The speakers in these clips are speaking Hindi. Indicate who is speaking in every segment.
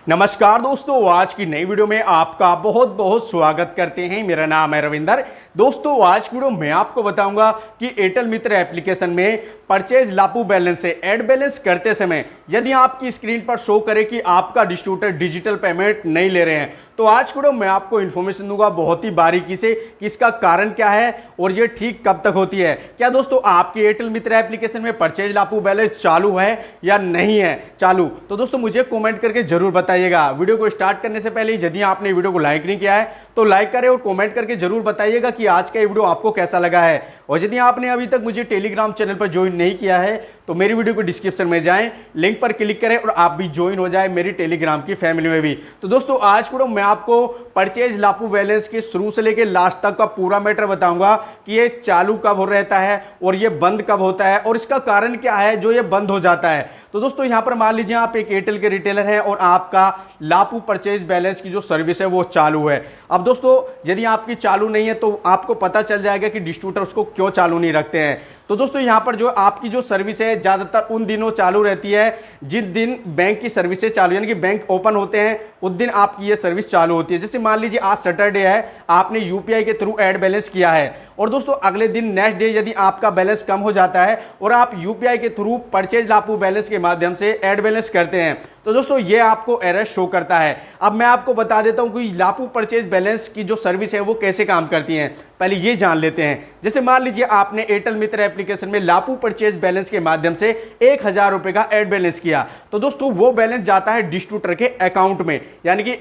Speaker 1: नमस्कार दोस्तों, आज की नई वीडियो में आपका बहुत बहुत स्वागत करते हैं। मेरा नाम है रविंदर। दोस्तों, आज की वीडियो में आपको बताऊंगा कि एयरटेल मित्र एप्लीकेशन में परचेज लापू बैलेंस से ऐड बैलेंस करते समय यदि आपकी स्क्रीन पर शो करे कि आपका डिस्ट्रीब्यूटर डिजिटल पेमेंट नहीं ले रहे हैं, तो आज की वीडियो मैं आपको इन्फॉर्मेशन दूंगा बहुत ही बारीकी से कि इसका कारण क्या है और ये ठीक कब तक होती है। क्या दोस्तों आपकी एयरटेल मित्र एप्लीकेशन में परचेज लापू बैलेंस चालू है या नहीं है चालू, तो दोस्तों मुझे कमेंट करके जरूर बताइएगा। वीडियो को स्टार्ट करने से पहले यदि आपने वीडियो को लाइक नहीं किया है तो लाइक करें और कमेंट करके जरूर बताइएगा कि आज का ये वीडियो आपको कैसा लगा है। और यदि आपने अभी तक मुझे टेलीग्राम चैनल पर ज्वाइन नहीं किया है तो मेरी वीडियो को डिस्क्रिप्शन में जाएं, लिंक पर क्लिक करें और आप भी ज्वाइन हो जाए मेरी टेलीग्राम की फैमिली में भी। तो दोस्तों आज को मैं आपको परचेज लापू बैलेंस के शुरू से लेकर लास्ट तक का पूरा मैटर बताऊंगा कि ये चालू कब हो रहता है और ये बंद कब होता है और इसका कारण क्या है जो ये बंद हो जाता है। तो दोस्तों यहां पर मान लीजिए आप एक एयरटेल के रिटेलर हैं और आपका लापू परचेज बैलेंस की जो सर्विस है वो चालू है। अब दोस्तों यदि आपकी चालू नहीं है तो आपको पता चल जाएगा कि डिस्ट्रीब्यूटर उसको क्यों चालू नहीं रखते हैं। तो दोस्तों यहां पर जो आपकी जो सर्विस है ज्यादातर उन दिनों चालू रहती है जिन दिन बैंक की सर्विसेज चालू, यानी कि बैंक ओपन होते हैं उस दिन आपकी ये सर्विस चालू होती है। जैसे मान लीजिए आज सैटरडे है, आपने यूपीआई के थ्रू ऐड बैलेंस किया है और दोस्तों अगले दिन नेक्स्ट डे यदि आपका बैलेंस कम हो जाता है और आप यूपीआई के थ्रू परचेज लापू बैलेंस के माध्यम से ऐड बैलेंस करते हैं तो दोस्तों ये आपको एरर शो करता है। अब मैं आपको बता देता हूं कि लापू परचेज बैलेंस की जो सर्विस है वो कैसे काम करती है, पहले ये जान लेते हैं। जैसे मान लीजिए आपने एयरटेल मित्र एप्लीकेशन में लापू परचेज बैलेंस के माध्यम से 1000 रुपए का ऐड बैलेंस किया तो दोस्तों वो बैलेंस जाता है डिस्ट्रीब्यूटर के अकाउंट में, यानी कि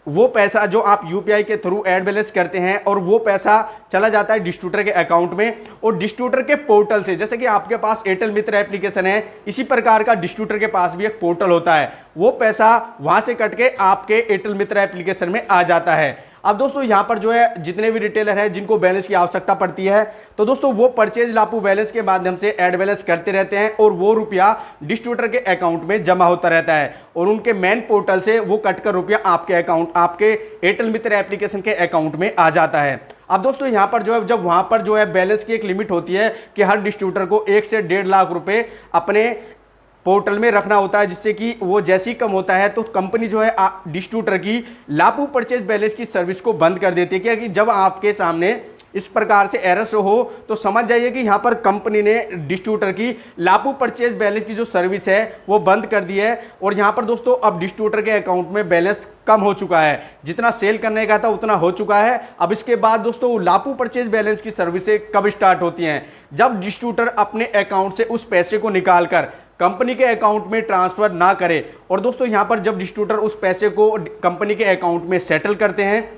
Speaker 1: वो पैसा जो आप यूपीआई के थ्रू ऐड बैलेंस करते हैं और वो पैसा चला जाता है डिस्ट्रीब्यूटर के अकाउंट में और डिस्ट्रीब्यूटर के पोर्टल से, जैसे कि आपके पास एयरटेल मित्र एप्लीकेशन है इसी प्रकार का डिस्ट्रीब्यूटर के पास भी एक पोर्टल होता है, वो पैसा वहां से कट के आपके एयरटेल मित्र एप्लीकेशन में आ जाता है। अब दोस्तों यहां पर जो है जितने भी रिटेलर हैं जिनको बैलेंस की आवश्यकता पड़ती है तो दोस्तों वो परचेज लापू बैलेंस के माध्यम से ऐड बैलेंस करते रहते हैं और वो रुपया डिस्ट्रीब्यूटर के अकाउंट में जमा होता रहता है और उनके मेन पोर्टल से वो कटकर रुपया आपके अकाउंट, आपके एयरटेल मित्र एप्लीकेशन के अकाउंट में आ जाता है। अब दोस्तों यहां पर जो है जब वहां पर जो है बैलेंस की एक लिमिट होती है कि हर डिस्ट्रीब्यूटर को 1 से 1.5 लाख रुपए अपने पोर्टल में रखना होता है, जिससे कि वो जैसे ही कम होता है तो कंपनी जो है डिस्ट्रीब्यूटर की लापू परचेज बैलेंस की सर्विस को बंद कर देती है। क्या कि जब आपके सामने इस प्रकार से एरर शो हो तो समझ जाइए कि यहां पर कंपनी ने डिस्ट्रीब्यूटर की लापू परचेज बैलेंस की जो सर्विस है वो बंद कर दी है और यहां पर दोस्तों अब डिस्ट्रीब्यूटर के अकाउंट में बैलेंस कम हो चुका है, जितना सेल करने का था उतना हो चुका है। अब इसके बाद दोस्तों लापू परचेज बैलेंस की सर्विसें कब स्टार्ट होती हैं, जब डिस्ट्रीब्यूटर अपने अकाउंट से उस पैसे को निकालकर कंपनी के अकाउंट में ट्रांसफर ना करे और दोस्तों यहां पर जब डिस्ट्रीब्यूटर उस पैसे को कंपनी के अकाउंट में सेटल करते हैं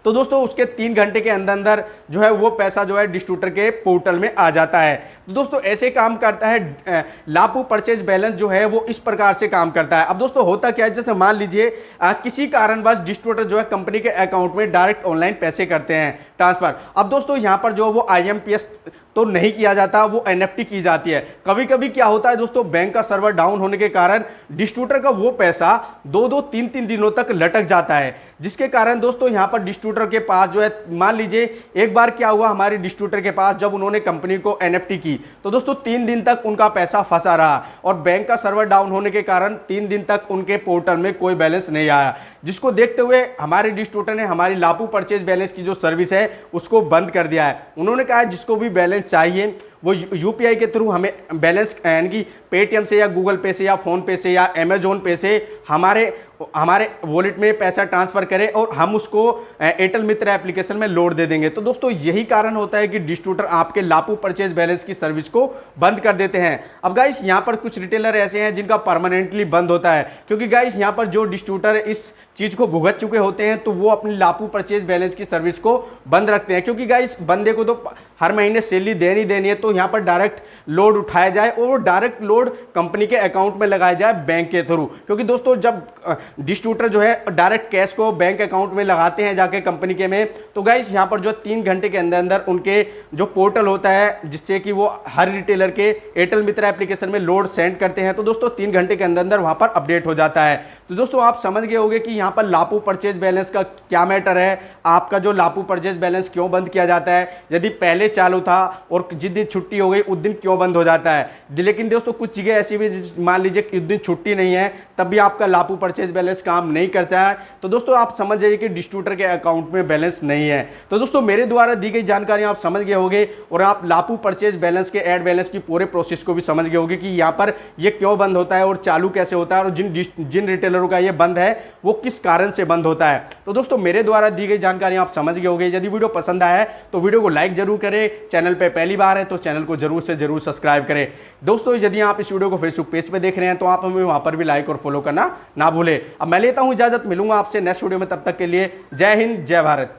Speaker 1: तो दोस्तों उसके 3 घंटे के अंदर अंदर जो है वो पैसा जो है डिस्ट्रीब्यूटर के पोर्टल में आ जाता है। तो दोस्तों ऐसे काम करता है लापू परचेज बैलेंस जो है वो इस प्रकार से काम करता है। अब दोस्तों होता क्या है, जैसे मान लीजिए किसी कारणवश डिस्ट्रीब्यूटर जो है कंपनी के अकाउंट में डायरेक्ट ऑनलाइन पैसे करते हैं ट्रांसफर। अब दोस्तों यहाँ पर जो वो IMPS तो नहीं किया जाता, वो NFT की जाती है। कभी कभी क्या होता है दोस्तों, बैंक का सर्वर डाउन होने के कारण डिस्ट्रीब्यूटर का वो पैसा 2-2, 3-3 दिनों तक लटक जाता है, जिसके कारण दोस्तों यहाँ पर डिस्ट्रीब्यूटर के पास जो है, मान लीजिए एक बार क्या हुआ हमारे डिस्ट्रीब्यूटर के पास, जब उन्होंने कंपनी को NFT की तो दोस्तों 3 दिन तक उनका पैसा फंसा रहा और बैंक का सर्वर डाउन होने के कारण 3 दिन तक उनके पोर्टल में कोई बैलेंस नहीं आया, जिसको देखते हुए हमारे डिस्ट्रीब्यूटर ने हमारी लापू परचेज बैलेंस की जो सर्विस है उसको बंद कर दिया है। उन्होंने कहा जिसको भी बैलेंस चाहिए वो यूपीआई के थ्रू हमें बैलेंस यानी कि पेटीएम से या गूगल पे से या फोन पे से या अमेजोन पे से हमारे वॉलेट में पैसा ट्रांसफर करे और हम उसको एयरटेल मित्र एप्लीकेशन में लोड दे देंगे। तो दोस्तों यही कारण होता है कि डिस्ट्रीब्यूटर आपके लापू परचेज बैलेंस की सर्विस को बंद कर देते हैं। अब गाइस यहाँ पर कुछ रिटेलर ऐसे हैं जिनका परमानेंटली बंद होता है, क्योंकि गाइस यहाँ पर जो डिस्ट्रीब्यूटर इस चीज को भुगत चुके होते हैं तो वो अपनी लापू परचेज बैलेंस की सर्विस को बंद रखते हैं, क्योंकि गाइस बंदे को तो हर महीने सैलरी देनी है तो यहाँ पर डायरेक्ट लोड उठाया जाए और वो डायरेक्ट लोड कंपनी के अकाउंट में लगाया जाए बैंक के थ्रू। क्योंकि दोस्तों जब डिस्ट्रीब्यूटर जो है डायरेक्ट कैश को बैंक अकाउंट में लगाते हैं जाके कंपनी के में, तो गाइस यहाँ पर जो 3 घंटे के अंदर अंदर उनके जो पोर्टल होता है जिससे कि वो हर रिटेलर के एयरटेल मित्र एप्लीकेशन में लोड सेंड करते हैं, तो दोस्तों 3 घंटे के अंदर अंदर वहां पर अपडेट हो जाता है। तो दोस्तों आप समझ गए होंगे कि यहाँ पर लापू परचेज बैलेंस का क्या मैटर है, आपका जो लापू परचेज बैलेंस क्यों बंद किया जाता है, यदि पहले चालू था और जिस दिन छुट्टी हो गई उस दिन क्यों बंद हो जाता है। लेकिन दोस्तों कुछ जगह ऐसी भी, मान लीजिए कि उस दिन छुट्टी नहीं है तब भी आपका लापू परचेज बैलेंस काम नहीं करता है, तो दोस्तों आप समझ जाइए कि डिस्ट्रीब्यूटर के अकाउंट में बैलेंस नहीं है। तो दोस्तों मेरे द्वारा दी गई जानकारी आप समझ गए होंगे और आप लापू परचेज बैलेंस के ऐड बैलेंस की पूरे प्रोसेस को भी समझ गए होंगे कि यहाँ पर ये क्यों बंद होता है और चालू कैसे होता है और जिन रिटेलरों का ये बंद है वो किस कारण से बंद होता है। तो दोस्तों मेरे द्वारा दी गई जानकारी आप समझ गए होंगे। यदि वीडियो पसंद आया है तो वीडियो को लाइक जरूर करें, चैनल पे पहली बार है तो चैनल को जरूर से जरूर सब्सक्राइब करें। दोस्तों यदि आप इस वीडियो को फेसबुक पेज पे देख रहे हैं तो आप हमें वहां पर भी लाइक और फॉलो करना ना भूलें। अब मैं लेता हूं इजाजत, मिलूंगा आपसे नेक्स्ट वीडियो में, तब तक के लिए जय हिंद जय भारत।